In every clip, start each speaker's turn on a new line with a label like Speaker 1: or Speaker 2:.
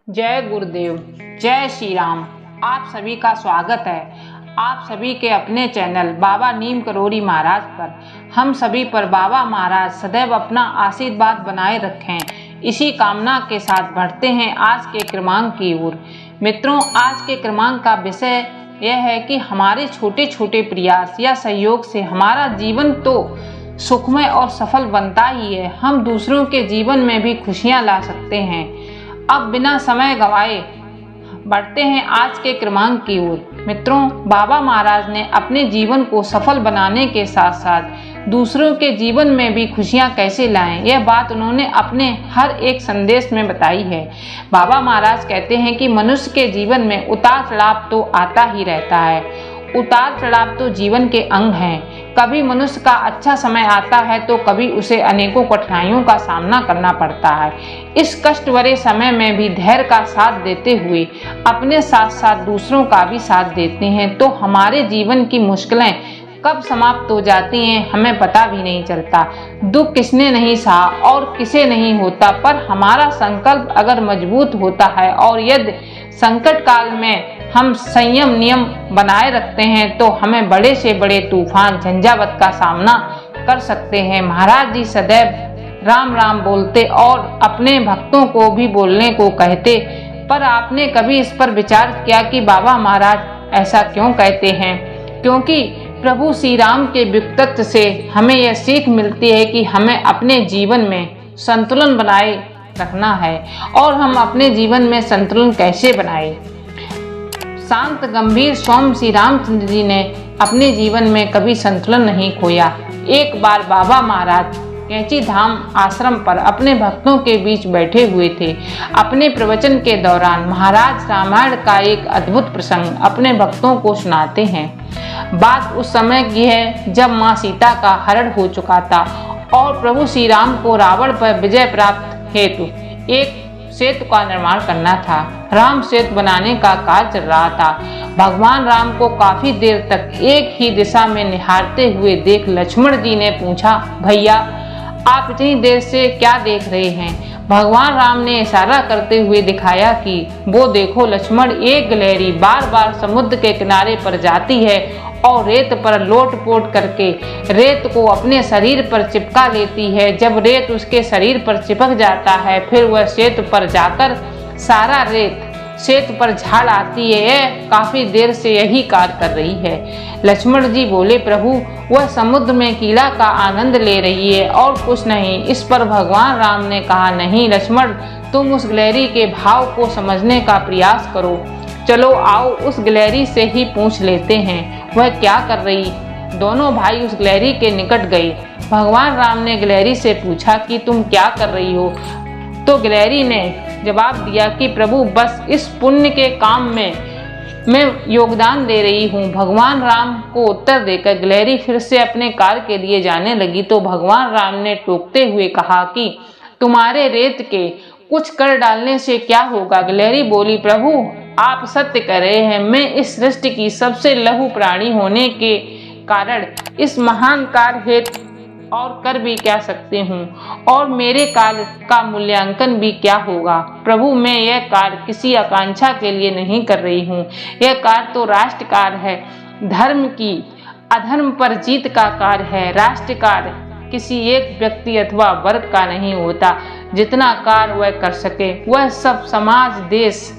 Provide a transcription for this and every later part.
Speaker 1: जय गुरुदेव, जय श्री राम। आप सभी का स्वागत है आप सभी के अपने चैनल बाबा नीम करोड़ी महाराज पर। हम सभी पर बाबा महाराज सदैव अपना आशीर्वाद बनाए रखें, इसी कामना के साथ बढ़ते हैं आज के क्रमांक की ओर। मित्रों, आज के क्रमांक का विषय यह है कि हमारे छोटे छोटे प्रयास या सहयोग से हमारा जीवन तो सुखमय और सफल बनता ही है, हम दूसरों के जीवन में भी खुशियां ला सकते हैं। अब बिना समय गवाए बढ़ते हैं आज के क्रमांक की ओर। मित्रों, बाबा महाराज ने अपने जीवन को सफल बनाने के साथ साथ दूसरों के जीवन में भी खुशियां कैसे लाएं, यह बात उन्होंने अपने हर एक संदेश में बताई है। बाबा महाराज कहते हैं कि मनुष्य के जीवन में उतार चढ़ाव तो आता ही रहता है। उतार चढ़ाव तो जीवन के अंग हैं। कभी मनुष्य का अच्छा समय आता है तो कभी उसे अनेकों कठिनाइयों का सामना करना पड़ता है। इस कष्ट भरे समय में भी धैर्य का साथ देते हुए अपने साथ साथ दूसरों का भी साथ देते हैं तो हमारे जीवन की मुश्किलें कब समाप्त हो जाती हैं हमें पता भी नहीं चलता। दुख किसने नहीं सहा और किसे नहीं होता, पर हमारा संकल्प अगर मजबूत होता है और यदि संकट काल में हम संयम नियम बनाए रखते हैं तो हमें बड़े से बड़े तूफान झंझावत का सामना कर सकते हैं। महाराज जी सदैव राम राम बोलते और अपने भक्तों को भी बोलने को कहते, पर आपने कभी इस पर विचार किया कि बाबा महाराज ऐसा क्यों कहते हैं? क्योंकि प्रभु श्री राम के व्यक्तित्व से हमें यह सीख मिलती है कि हमें अपने जीवन में संतुलन बनाए रखना है। और हम अपने जीवन में संतुलन कैसे बनाए? शांत गंभीर सौम्य श्री रामचंद्र जी ने अपने जीवन में कभी संतुलन नहीं खोया। एक बार बाबा महाराज कैंची धाम आश्रम पर अपने भक्तों के बीच बैठे हुए थे। अपने प्रवचन के दौरान महाराज रामायण का एक अद्भुत प्रसंग अपने भक्तों को सुनाते हैं। बात उस समय की है जब माँ सीता का हरण हो चुका था और प्रभु श्री राम को रावण पर विजय प्राप्त हेतु एक सेतु का निर्माण करना था। राम सेतु बनाने का कार्य चल रहा था। भगवान राम को काफी देर तक एक ही दिशा में निहारते हुए देख लक्ष्मण जी ने पूछा, भैया आप इतनी देर से क्या देख रहे हैं? भगवान राम ने इशारा करते हुए दिखाया कि वो देखो लक्ष्मण, एक गिलहरी बार बार समुद्र के किनारे पर जाती है और रेत पर लोट-पोट करके रेत को अपने शरीर पर चिपका लेती है। जब रेत उसके शरीर पर चिपक जाता है फिर वह सेतु पर जाकर सारा रेत सेतु पर झाड़ आती है। काफी देर से यही कार्य कर रही है। लक्ष्मण जी बोले, प्रभु वह समुद्र में कीड़ा का आनंद ले रही है और कुछ नहीं। इस पर भगवान राम ने कहा, नहीं लक्ष्मण, तुम उस गिलहरी के भाव को समझने का प्रयास करो। चलो आओ उस गिलहरी से ही पूछ लेते हैं वह क्या कर रही। दोनों भाई उस गिलहरी के निकट गए। भगवान राम ने गिलहरी से पूछा कि तुम क्या कर रही हो? तो गिलहरी ने जवाब दिया कि प्रभु बस इस पुण्य के काम में मैं योगदान दे रही हूँ। भगवान राम को उत्तर देकर गिलहरी फिर से अपने कार्य के लिए जाने लगी तो भगवान राम ने टोकते हुए कहा कि तुम्हारे रेत के कुछ कर डालने से क्या होगा? गिलहरी बोली, प्रभु आप सत्य कह रहे हैं। मैं इस सृष्टि की सबसे लघु प्राणी होने के कारण इस महान कार्य हेतु और कर भी क्या सकती हूँ और मेरे कार्य का मूल्यांकन भी क्या होगा? प्रभु मैं यह कार्य किसी आकांक्षा के लिए नहीं कर रही हूँ। यह कार्य तो राष्ट्र कार्य है, धर्म की अधर्म पर जीत का कार्य है। राष्ट्र कार्य किसी एक व्यक्ति अथवा वर्ग का नहीं होता। जितना कार्य वह कर सके वह सब समाज, देश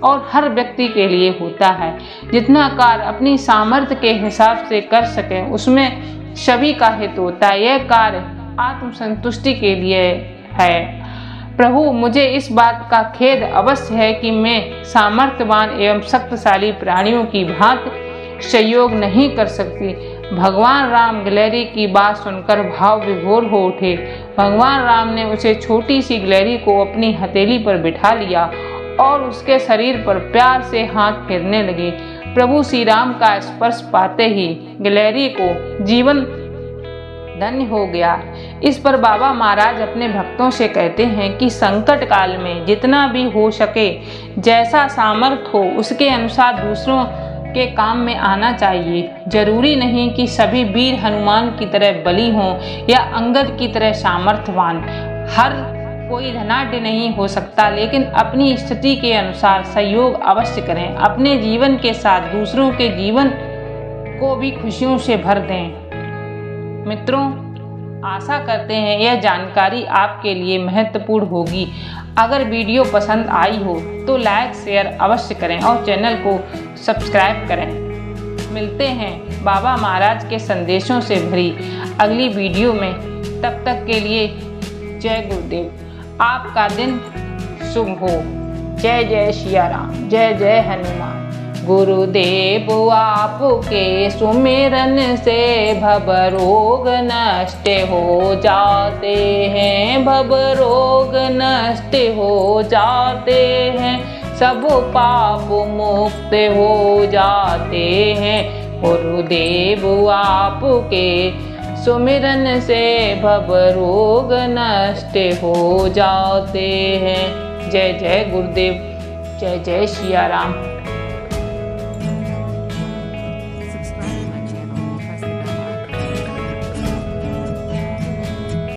Speaker 1: और हर व्यक्ति के लिए होता है। जितना कार्य अपनी सामर्थ्य के हिसाब से कर सके उसमें सभी का हित होता है। यह कार्य आत्मसंतुष्टि के लिए है। प्रभु मुझे इस बात का खेद अवश्य है कि मैं सामर्थ्यवान एवं शक्तिशाली प्राणियों की भांति सहयोग नहीं कर सकती। भगवान राम गिलहरी की बात सुनकर भाव विभोर हो उठे। भगवान राम ने उसे छोटी सी गिलहरी को अपनी हथेली पर बिठा लिया और उसके शरीर पर प्यार से हाथ फेरने लगे। प्रभु श्री राम का स्पर्श पाते ही गिलहरी को जीवन धन्य हो गया। इस पर बाबा महाराज अपने भक्तों से कहते हैं कि संकट काल में जितना भी हो सके, जैसा सामर्थ्य हो उसके अनुसार दूसरों के काम में आना चाहिए। जरूरी नहीं कि सभी वीर हनुमान की तरह बली हों या अंगद की तरह सामर्थ्यवान। हर कोई धनाढ्य नहीं हो सकता, लेकिन अपनी स्थिति के अनुसार सहयोग अवश्य करें। अपने जीवन के साथ दूसरों के जीवन को भी खुशियों से भर दें। मित्रों, आशा करते हैं यह जानकारी आपके लिए महत्वपूर्ण होगी। अगर वीडियो पसंद आई हो तो लाइक शेयर अवश्य करें और चैनल को सब्सक्राइब करें। मिलते हैं बाबा महाराज के संदेशों से भरी अगली वीडियो में। तब तक के लिए जय गुरुदेव। आपका दिन शुभ हो। जय जय सिया राम, जय जय हनुमान। गुरुदेव आपके सुमिरन से भव रोग नष्ट हो जाते हैं, भव रोग नष्ट हो जाते हैं, सब पाप मुक्त हो जाते हैं। गुरुदेव आपके सुमिरन से भव रोग नष्ट हो जाते हैं। जय जय गुरुदेव, जय जय सिया राम।